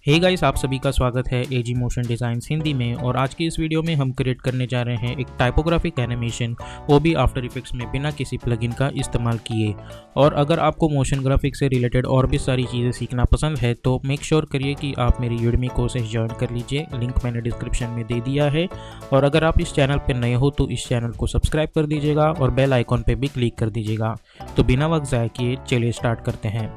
Hey guys, आप सभी का स्वागत है एजी मोशन डिज़ाइंस हिंदी में। और आज की इस वीडियो में हम क्रिएट करने जा रहे हैं एक टाइपोग्राफिक एनिमेशन, वो भी आफ्टर इफेक्ट्स में बिना किसी प्लगइन का इस्तेमाल किए। और अगर आपको मोशन ग्राफिक्स से रिलेटेड और भी सारी चीज़ें सीखना पसंद है तो मेक श्योर करिए कि आप मेरी यूडमी कोर्सेज ज्वाइन कर लीजिए, लिंक मैंने डिस्क्रिप्शन में दे दिया है। और अगर आप इस चैनल पर नए हो तो इस चैनल को सब्सक्राइब कर दीजिएगा और बेल आइकॉन पर भी क्लिक कर दीजिएगा। तो बिना वक्त ज़ाया किए चलिए स्टार्ट करते हैं।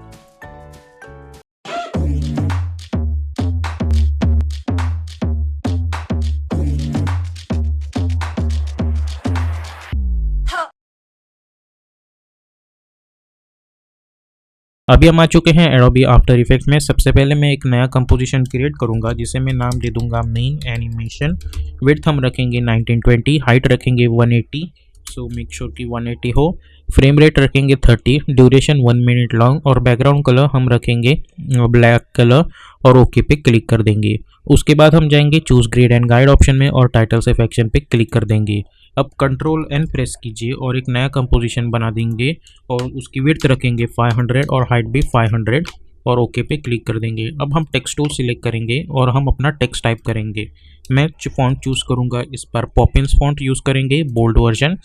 अभी हम आ चुके हैं एडोबी आफ्टर इफेक्ट्स में। सबसे पहले मैं एक नया कंपोजिशन क्रिएट करूंगा जिसे मैं नाम दे दूंगा मेन एनिमेशन। विड्थ हम रखेंगे 1920, हाइट रखेंगे 180, सो मेक श्योर कि 180 हो। फ्रेम रेट रखेंगे 30, ड्यूरेशन 1 मिनट लॉन्ग और बैकग्राउंड कलर हम रखेंगे ब्लैक कलर और ओके पे क्लिक कर देंगे। उसके बाद हम जाएंगे choose grade and guide option में और टाइटल से सेक्शन पे क्लिक कर देंगे। अब कंट्रोल एन प्रेस कीजिए और एक नया कंपोजिशन बना देंगे और उसकी विड्थ रखेंगे 500 और हाइट भी 500 और ओके पे क्लिक कर देंगे। अब हम टेक्स्ट टूल सिलेक्ट करेंगे और हम अपना टेक्स्ट टाइप करेंगे। मैं फॉन्ट चूज़ करूंगा, इस पर पॉपिंस फॉन्ट यूज़ करेंगे, बोल्ड वर्जन।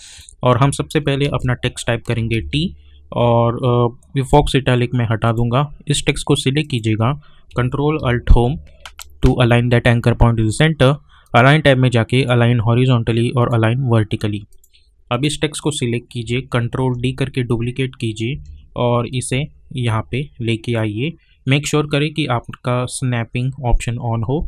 और हम सबसे पहले अपना टेक्स्ट टाइप करेंगे टी और फॉक्स इटैलिक में हटा दूंगा। इस टेक्स्ट को सिलेक्ट कीजिएगा, control alt home to align that anchor point to the center. Align tab में जाके अलाइन हॉरिजॉन्टली और अलाइन वर्टिकली। अब इस टेक्स्ट को सिलेक्ट कीजिए, कंट्रोल डी करके डुप्लीकेट कीजिए और इसे यहाँ पे लेके आइए। मेक श्योर करें कि आपका स्नैपिंग ऑप्शन ऑन हो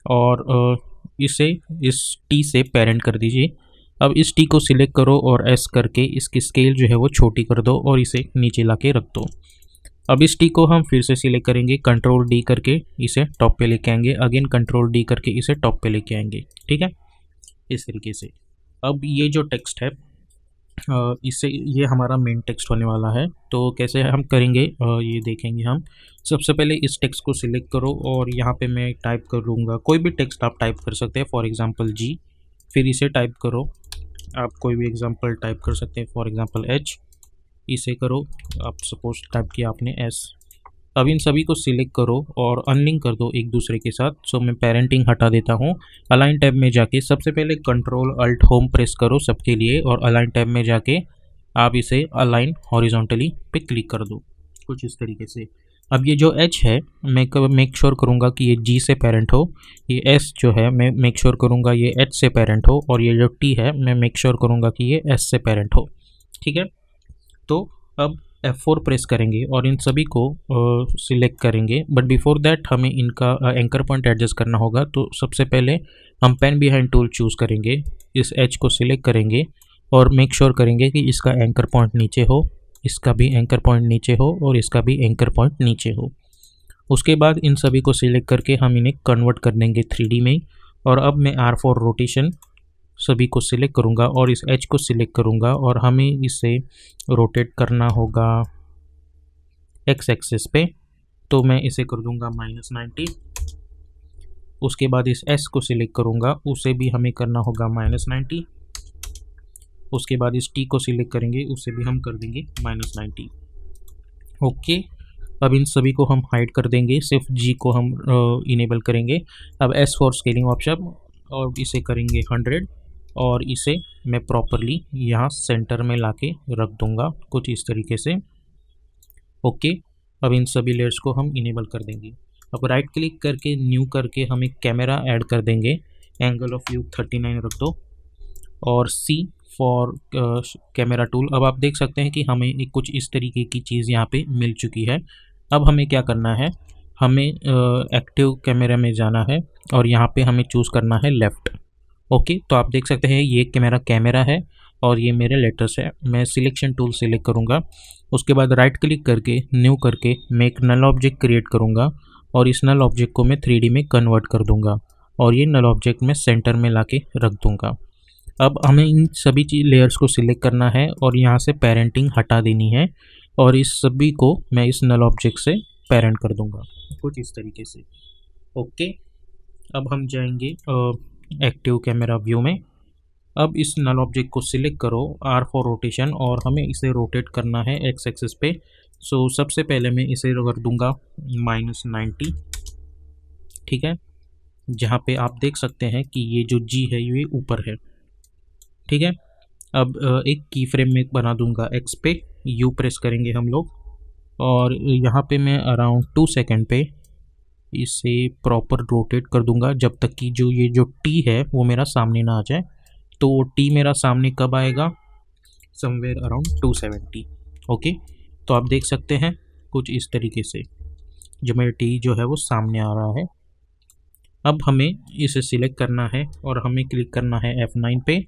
और इसे इस टी से पेरेंट कर दीजिए। अब इस टी को सिलेक्ट करो और एस करके इसकी स्केल जो है वो छोटी कर दो और इसे नीचे ला के रख दो। अब इस टी को हम फिर से सिलेक्ट करेंगे, कंट्रोल डी करके इसे टॉप पे लेके आएंगे, अगेन कंट्रोल डी करके इसे टॉप पे लेके आएंगे। ठीक है, इस तरीके से। अब ये जो टेक्स्ट है इससे ये हमारा मेन टेक्स्ट होने वाला है। तो कैसे हम करेंगे ये देखेंगे हम। सबसे पहले इस टेक्स्ट को सिलेक्ट करो और यहाँ पे मैं टाइप करूँगा, कोई भी टेक्स्ट आप टाइप कर सकते हैं, फॉर एग्जांपल जी। फिर इसे टाइप करो, आप कोई भी एग्जांपल टाइप कर सकते हैं, फॉर एग्जांपल एच। इसे करो, आप सपोज टाइप किया आपने एस। अब इन सभी को सिलेक्ट करो और अनलिंक कर दो एक दूसरे के साथ। सो मैं पेरेंटिंग हटा देता हूँ। अलाइन टैब में जाके सबसे पहले कंट्रोल अल्ट होम प्रेस करो सबके लिए और अलाइन टैब में जाके आप इसे अलाइन हॉरिजॉन्टली पे क्लिक कर दो, कुछ इस तरीके से। अब ये जो एच है मैं मेक श्योर करूँगा कि ये जी से पेरेंट हो। ये एस जो है मैं मेक श्योर करूँगा ये एच से पेरेंट हो और ये जो टी है मैं मेक श्योर करूँगा कि ये एस से पेरेंट हो। ठीक है, तो अब F4 प्रेस करेंगे और इन सभी को सिलेक्ट करेंगे। बट बिफोर दैट हमें इनका एंकर पॉइंट एडजस्ट करना होगा। तो सबसे पहले हम पेन बिहाइंड टूल चूज़ करेंगे, इस एच को सिलेक्ट करेंगे और मेक श्योर करेंगे कि इसका एंकर पॉइंट नीचे हो, इसका भी एंकर पॉइंट नीचे हो और इसका भी एंकर पॉइंट नीचे हो। उसके बाद इन सभी को सिलेक्ट करके हम इन्हें कन्वर्ट कर देंगे 3D में। और अब मैं R4 रोटेशन सभी को सिलेक्ट करूंगा और इस एच को सिलेक्ट करूंगा और हमें इसे रोटेट करना होगा एक्स एक्सिस पे। तो मैं इसे कर दूंगा -90। उसके बाद इस एस को सिलेक्ट करूंगा, उसे भी हमें करना होगा -90। उसके बाद इस टी को सिलेक्ट करेंगे, उसे भी हम कर देंगे -90। ओके, अब इन सभी को हम हाइड कर देंगे, सिर्फ जी को हम इनेबल करेंगे। अब एस फॉर स्केलिंग ऑप्शन और इसे करेंगे 100 और इसे मैं प्रॉपरली यहाँ सेंटर में लाके रख दूंगा, कुछ इस तरीके से। ओके, अब इन सभी लेयर्स को हम इनेबल कर देंगे। अब राइट क्लिक करके न्यू करके हम एक कैमरा ऐड कर देंगे, एंगल ऑफ व्यू 39 रख दो और सी फॉर कैमरा टूल। अब आप देख सकते हैं कि हमें एक कुछ इस तरीके की चीज़ यहाँ पे मिल चुकी है। अब हमें क्या करना है, हमें एक्टिव कैमरा में जाना है और यहाँ पे हमें चूज़ करना है लेफ़्ट। ओके, तो आप देख सकते हैं ये मेरा कैमरा है और ये मेरे लेटर्स है। मैं सिलेक्शन टूल सिलेक्ट करूँगा, उसके बाद राइट क्लिक करके न्यू करके मैं एक नल ऑब्जेक्ट क्रिएट करूँगा और इस नल ऑब्जेक्ट को मैं 3D में कन्वर्ट कर दूँगा और ये नल ऑब्जेक्ट मैं सेंटर में लाके रख दूँगा। अब हमें इन सभी लेयर्स को सिलेक्ट करना है और यहाँ से पेरेंटिंग हटा देनी है और इस सभी को मैं इस नल ऑब्जेक्ट से पेरेंट कर दूँगा, कुछ इस तरीके से। ओके, अब हम जाएंगे एक्टिव कैमरा व्यू में। अब इस नल ऑब्जेक्ट को सिलेक्ट करो, R4 रोटेशन, और हमें इसे रोटेट करना है एक्स एक्सिस पे। सो सबसे पहले मैं इसे कर दूंगा -90 ठीक है, जहाँ पे आप देख सकते हैं कि ये जो जी है ये ऊपर है। ठीक है, अब एक की फ्रेम में बना दूंगा एक्स पे, यू प्रेस करेंगे हम लोग, और यहाँ पे मैं अराउंड 2 सेकेंड पे इसे प्रॉपर रोटेट कर दूंगा जब तक कि जो टी है वो मेरा सामने ना आ जाए। तो वो टी मेरा सामने कब आएगा, समवेयर अराउंड 270। ओके, तो आप देख सकते हैं कुछ इस तरीके से जो मेरा टी जो है वो सामने आ रहा है। अब हमें इसे सिलेक्ट करना है और हमें क्लिक करना है F9 पे।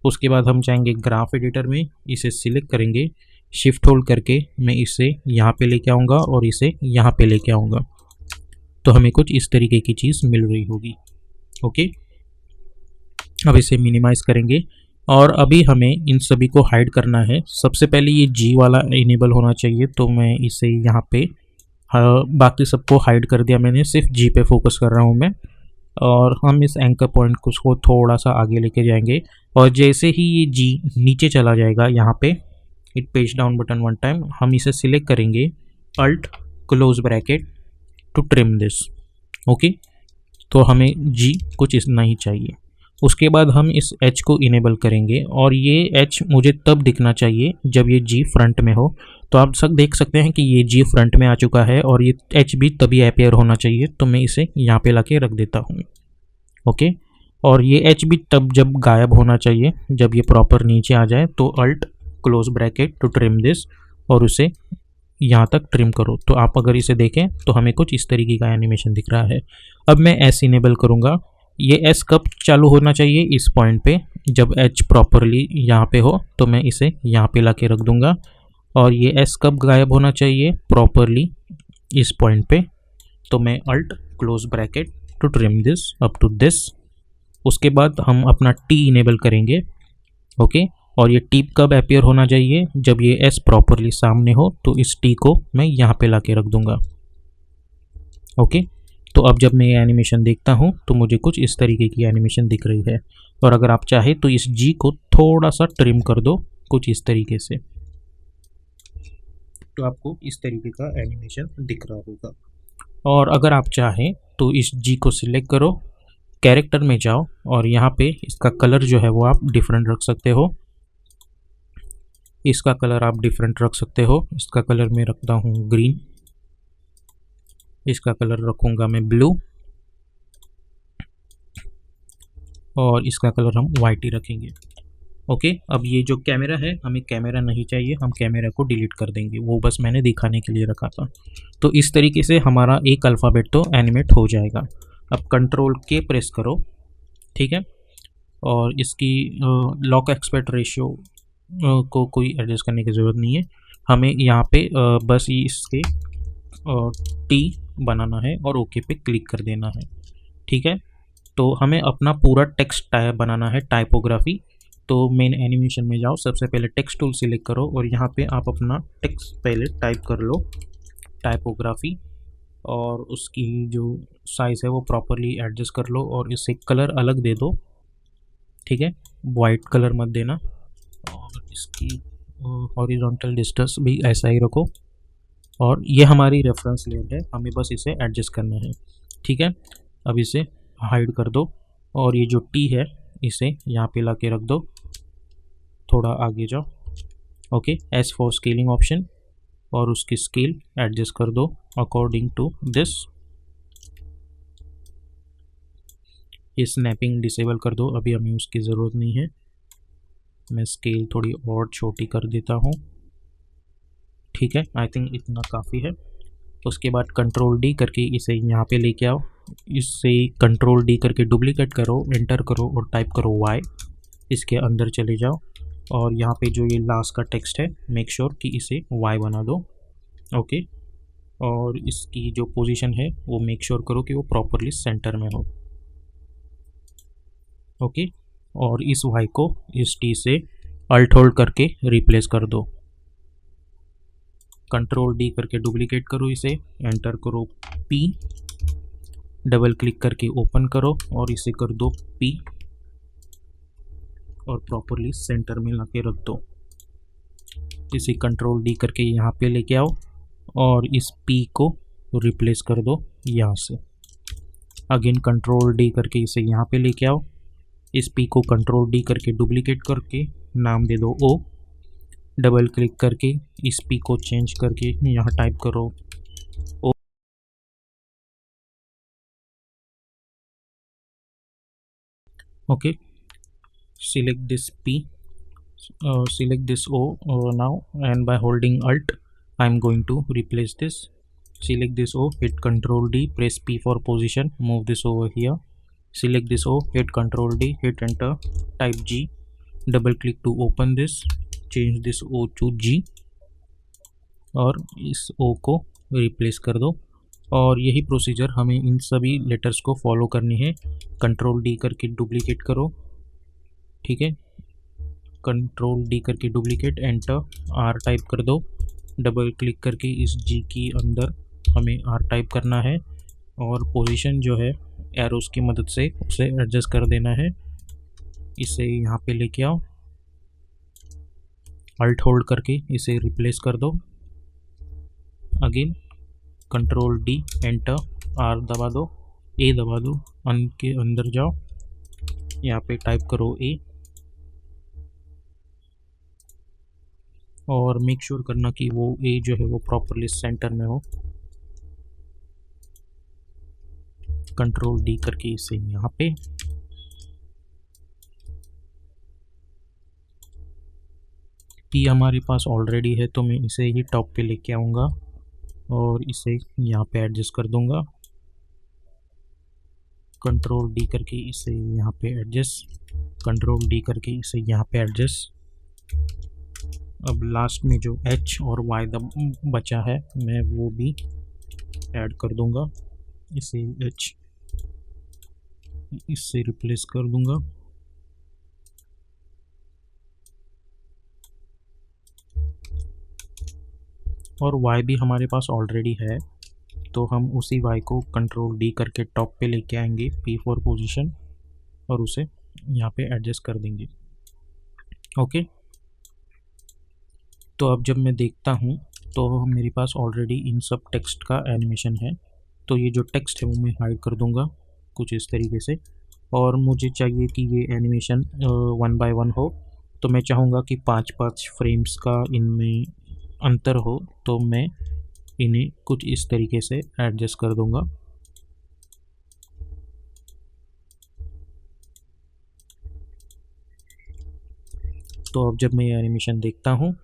उसके बाद हम जाएंगे ग्राफ एडिटर में, इसे सिलेक्ट करेंगे, शिफ्ट होल्ड करके मैं इसे यहाँ पे लेके आऊँगा और इसे यहाँ पे लेके आऊँगा, तो हमें कुछ इस तरीके की चीज़ मिल रही होगी। ओके, अब इसे मिनिमाइज करेंगे और अभी हमें इन सभी को हाइड करना है। सबसे पहले ये जी वाला इनेबल होना चाहिए, तो मैं इसे यहाँ पे बाकी सबको हाइड कर दिया मैंने, सिर्फ जी पे फोकस कर रहा हूँ मैं। और हम इस एंकर पॉइंट को उसको थोड़ा सा आगे लेके जाएंगे और जैसे ही ये जी नीचे चला जाएगा यहाँ पे hit page down button 1 time, हम इसे सिलेक्ट करेंगे, alt close bracket to trim this. Okay, तो हमें जी कुछ इतना ही चाहिए। उसके बाद हम इस एच को इनेबल करेंगे और ये एच मुझे तब दिखना चाहिए जब ये जी फ्रंट में हो। तो आप सब देख सकते हैं कि ये जी फ्रंट में आ चुका है और ये एच भी तभी अपेयर होना चाहिए, तो मैं इसे यहाँ पे लाके रख देता हूँ। ओके, और ये एच भी तब जब गायब होना चाहिए जब ये प्रॉपर नीचे आ जाए। तो alt close bracket to trim this और उसे यहाँ तक ट्रिम करो। तो आप अगर इसे देखें तो हमें कुछ इस तरीके का एनिमेशन दिख रहा है। अब मैं एस इनेबल करूँगा। ये एस कब चालू होना चाहिए, इस पॉइंट पे, जब एच प्रॉपरली यहाँ पे हो, तो मैं इसे यहाँ पे ला के रख दूँगा। और ये एस कब गायब होना चाहिए, प्रॉपरली इस पॉइंट पे, तो मैं alt close bracket to trim this up to this. उसके बाद हम अपना टी इनेबल करेंगे। ओके, और ये टी कब अपेयर होना चाहिए, जब ये एस प्रॉपरली सामने हो, तो इस टी को मैं यहाँ पे ला के रख दूँगा। ओके, तो अब जब मैं ये एनिमेशन देखता हूँ तो मुझे कुछ इस तरीके की एनिमेशन दिख रही है। और अगर आप चाहे तो इस जी को थोड़ा सा ट्रिम कर दो कुछ इस तरीके से, तो आपको इस तरीके का एनिमेशन दिख रहा होगा। और अगर आप चाहें तो इस जी को सिलेक्ट करो, कैरेक्टर में जाओ और यहाँ पे इसका कलर जो है वो आप डिफरेंट रख सकते हो। इसका कलर आप डिफरेंट रख सकते हो। इसका कलर मैं रखता हूँ ग्रीन, इसका कलर रखूँगा मैं ब्लू, और इसका कलर हम वाइट ही रखेंगे। ओके, अब ये जो कैमरा है, हमें कैमरा नहीं चाहिए, हम कैमरा को डिलीट कर देंगे, वो बस मैंने दिखाने के लिए रखा था। तो इस तरीके से हमारा एक अल्फ़ाबेट तो एनिमेट हो जाएगा। अब कंट्रोल के प्रेस करो, ठीक है, और इसकी लॉक एक्सपेक्ट रेशियो को कोई एडजस्ट करने की ज़रूरत नहीं है। हमें यहाँ पे बस इसके टी बनाना है और ओके पे क्लिक कर देना है। ठीक है, तो हमें अपना पूरा टेक्स्ट टाइप बनाना है, टाइपोग्राफी। तो मेन एनिमेशन में जाओ, सबसे पहले टेक्स्ट टूल सिलेक्ट करो और यहाँ पे आप अपना टेक्स्ट पहले टाइप कर लो, टाइपोग्राफी, और उसकी जो साइज़ है वो प्रॉपरली एडजस्ट कर लो और इसे कलर अलग दे दो। ठीक है, वाइट कलर मत देना, और इसकी हॉरिजॉन्टल डिस्टेंस भी ऐसा ही रखो। और ये हमारी रेफरेंस लेयर है, हमें बस इसे एडजस्ट करना है। ठीक है, अब इसे हाइड कर दो और ये जो टी है इसे यहाँ पे ला के रख दो, थोड़ा आगे जाओ। Okay, S for scaling option, और उसकी स्केल एडजस्ट कर दो अकॉर्डिंग टू दिस। ये स्नैपिंग डिसेबल कर दो, अभी हमें उसकी ज़रूरत नहीं है। मैं स्केल थोड़ी और छोटी कर देता हूँ। ठीक है, आई थिंक इतना काफ़ी है। उसके बाद कंट्रोल डी करके इसे यहाँ पे लेके आओ, इससे कंट्रोल डी करके डुप्लीकेट करो, एंटर करो और टाइप करो वाई। इसके अंदर चले जाओ और यहाँ पे जो ये लास्ट का टेक्स्ट है, मेक श्योर कि इसे वाई बना दो। ओके, और इसकी जो पोजीशन है वो मेक श्योर करो कि वो प्रॉपरली सेंटर में हो। ओके, और इस वाई को इस टी से अल्ट होल्ड करके रिप्लेस कर दो। कंट्रोल डी करके डुप्लीकेट करो इसे, एंटर करो पी, डबल क्लिक करके ओपन करो और इसे कर दो पी और प्रॉपरली सेंटर में लाके रख दो। इसे कंट्रोल डी करके यहाँ पे लेके आओ और इस पी को रिप्लेस कर दो यहाँ से। अगेन कंट्रोल डी करके इसे यहाँ पे लेके आओ। इस पी को कंट्रोल डी करके डुप्लीकेट करके नाम दे दो ओ। डबल क्लिक करके इस पी को चेंज करके यहाँ टाइप करो O. Okay, select this P, select this O now, and by holding Alt I'm going to replace this. Select this O, hit Ctrl D, press P for position, move this over here. Select this O, hit Ctrl D, hit enter, type G, double click to open this, change this O to G और इस O को replace कर दो। और यही procedure हमें इन सभी letters को फॉलो करनी है। कंट्रोल डी करके डुप्लीकेट करो, ठीक है, कंट्रोल डी करके डुप्लीकेट, एंटर, आर टाइप कर दो, डबल क्लिक करके इस जी की अंदर हमें आर टाइप करना है और पोजीशन जो है एरोस की मदद से उसे एडजस्ट कर देना है। इसे यहाँ पे लेके आओ, अल्ट होल्ड करके इसे रिप्लेस कर दो। Again control D, enter, R दबा दो, ए दबा दो, अन के अंदर जाओ, यहाँ पे टाइप करो ए और मेक श्योर करना कि वो ए जो है वो प्रॉपरली सेंटर में हो। कंट्रोल डी करके इसे यहाँ पे, पी हमारे पास ऑलरेडी है तो मैं इसे ही टॉप पे लेके आऊँगा और इसे यहाँ पे एडजस्ट कर दूँगा। कंट्रोल डी करके इसे यहाँ पे एडजस्ट, कंट्रोल डी करके इसे यहाँ पे एडजस्ट। अब लास्ट में जो H और Y बचा है मैं वो भी ऐड कर दूँगा। इसे H इससे रिप्लेस कर दूँगा। और Y भी हमारे पास ऑलरेडी है तो हम उसी Y को कंट्रोल डी करके टॉप पे लेके आएंगे P4 पोजीशन और उसे यहाँ पे एडजस्ट कर देंगे। ओके, तो अब जब मैं देखता हूँ तो मेरे पास ऑलरेडी इन सब टेक्स्ट का एनिमेशन है। तो ये जो टेक्स्ट है वो मैं हाइड कर दूँगा कुछ इस तरीके से। और मुझे चाहिए कि ये एनिमेशन 1 बाय 1 हो, तो मैं चाहूँगा कि 5-5 फ्रेम्स का इनमें अंतर हो, तो मैं इन्हें कुछ इस तरीके से एडजस्ट कर दूँगा। तो अब जब मैं ये एनिमेशन देखता हूँ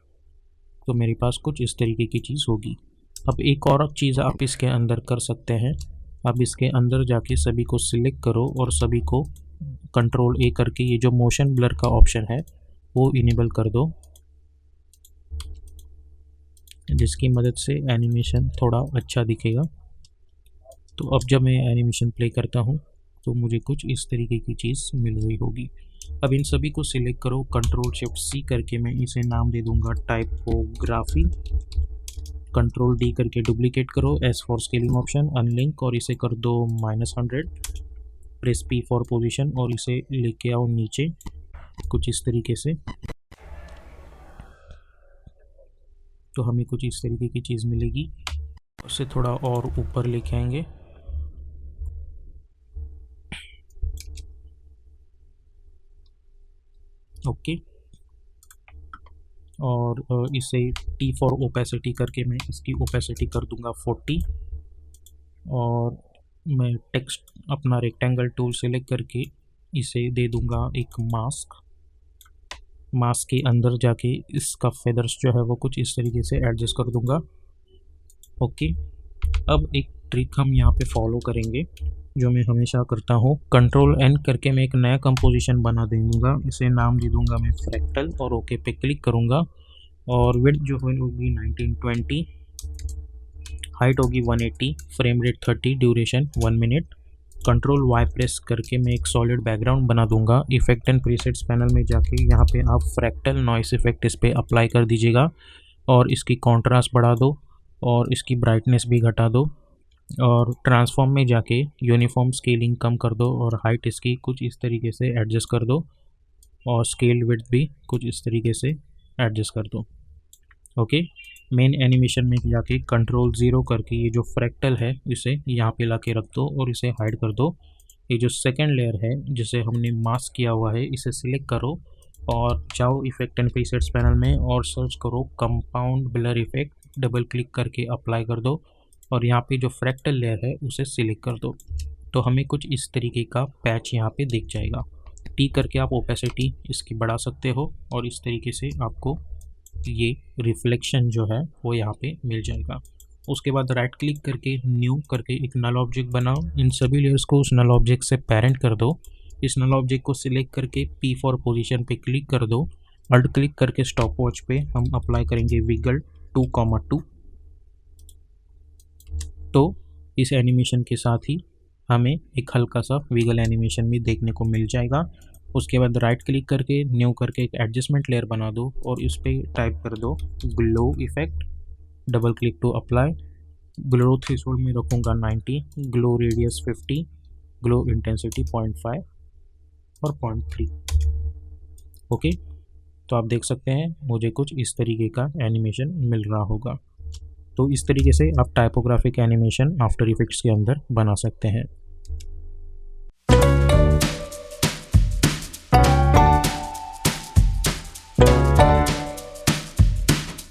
तो मेरे पास कुछ इस तरीके की चीज़ होगी। अब एक और चीज़ आप इसके अंदर कर सकते हैं, आप इसके अंदर जाके सभी को सिलेक्ट करो और सभी को कंट्रोल ए करके ये जो मोशन ब्लर का ऑप्शन है वो इनेबल कर दो, जिसकी मदद से एनिमेशन थोड़ा अच्छा दिखेगा। तो अब जब मैं एनिमेशन प्ले करता हूँ तो मुझे कुछ इस तरीके की चीज़ मिल रही होगी। अब इन सभी को सिलेक्ट करो, कंट्रोल शिफ्ट सी करके मैं इसे नाम दे दूंगा टाइपोग्राफी। कंट्रोल डी करके डुप्लीकेट करो, S for scaling option, unlink और इसे कर दो -100, प्रेस पी फॉर पोजीशन और इसे लेके आओ नीचे कुछ इस तरीके से। तो हमें कुछ इस तरीके की चीज़ मिलेगी। उसे थोड़ा और ऊपर लेके आएंगे। ओके, और इसे टी फॉर ओपेसिटी करके मैं इसकी ओपेसिटी कर दूंगा 40 और मैं टेक्स्ट अपना रेक्टेंगल टूल सेलेक्ट करके इसे दे दूंगा एक मास्क। मास्क के अंदर जाके इसका फेदर्स जो है वो कुछ इस तरीके से एडजस्ट कर दूंगा। ओके, अब एक ट्रिक हम यहाँ पे फॉलो करेंगे जो मैं हमेशा करता हूँ। कंट्रोल एन करके मैं एक नया कंपोजिशन बना दूंगा, इसे नाम दे दूंगा मैं फ्रैक्टल और ओके पे क्लिक करूँगा और विड्थ जो होगी 1920, हाइट होगी 180, frame rate 30, duration 1 minute. Control Y press करके मैं एक सॉलिड बैकग्राउंड बना दूंगा। इफेक्ट एंड प्रीसेट्स पैनल में जाके यहाँ पे आप फ्रैक्टल नॉइस इफेक्ट इस पर अप्लाई कर दीजिएगा और इसकी कॉन्ट्रास्ट बढ़ा दो और इसकी ब्राइटनेस भी घटा दो और ट्रांसफॉर्म में जाके यूनिफॉर्म स्केलिंग कम कर दो और हाइट इसकी कुछ इस तरीके से एडजस्ट कर दो और स्केल विड्थ भी कुछ इस तरीके से एडजस्ट कर दो। ओके, मेन एनिमेशन में जाके कंट्रोल 0 करके ये जो फ्रैक्टल है इसे यहाँ पे ला के रख दो और इसे हाइड कर दो। ये जो सेकेंड लेयर है जिसे हमने मास्क किया हुआ है इसे सिलेक्ट करो और जाओ इफेक्ट एंड प्रीसेट्स पैनल में और सर्च करो compound blur effect, double click करके अप्लाई कर दो और यहाँ पे जो फ्रैक्टल लेयर है उसे सिलेक्ट कर दो। तो हमें कुछ इस तरीके का पैच यहाँ पे दिख जाएगा। टी करके आप ओपेसिटी इसकी बढ़ा सकते हो और इस तरीके से आपको ये रिफ्लेक्शन जो है वो यहाँ पे मिल जाएगा। उसके बाद राइट क्लिक करके न्यू करके एक नल ऑब्जेक्ट बनाओ। इन सभी लेयर्स को उस नल ऑब्जेक्ट से पेरेंट कर दो। इस नल ऑब्जेक्ट को सिलेक्ट करके P फॉर पोजीशन पे क्लिक कर दो। अल्ट क्लिक करके स्टॉप वॉच पे हम अप्लाई करेंगे विगल 2,2। तो इस एनिमेशन के साथ ही हमें एक हल्का सा विगल एनिमेशन भी देखने को मिल जाएगा। उसके बाद राइट क्लिक करके न्यू करके एक एडजस्टमेंट लेयर बना दो और इस पर टाइप कर दो glow effect, double click to apply. Glow threshold में रखूँगा 90, ग्लो रेडियस 50, ग्लो इंटेंसिटी 0.5 और 0.3। ओके, तो आप देख सकते हैं मुझे कुछ इस तरीके का एनिमेशन मिल रहा होगा। तो इस तरीके से आप टाइपोग्राफिक एनिमेशन आफ्टर इफेक्ट्स के अंदर बना सकते हैं।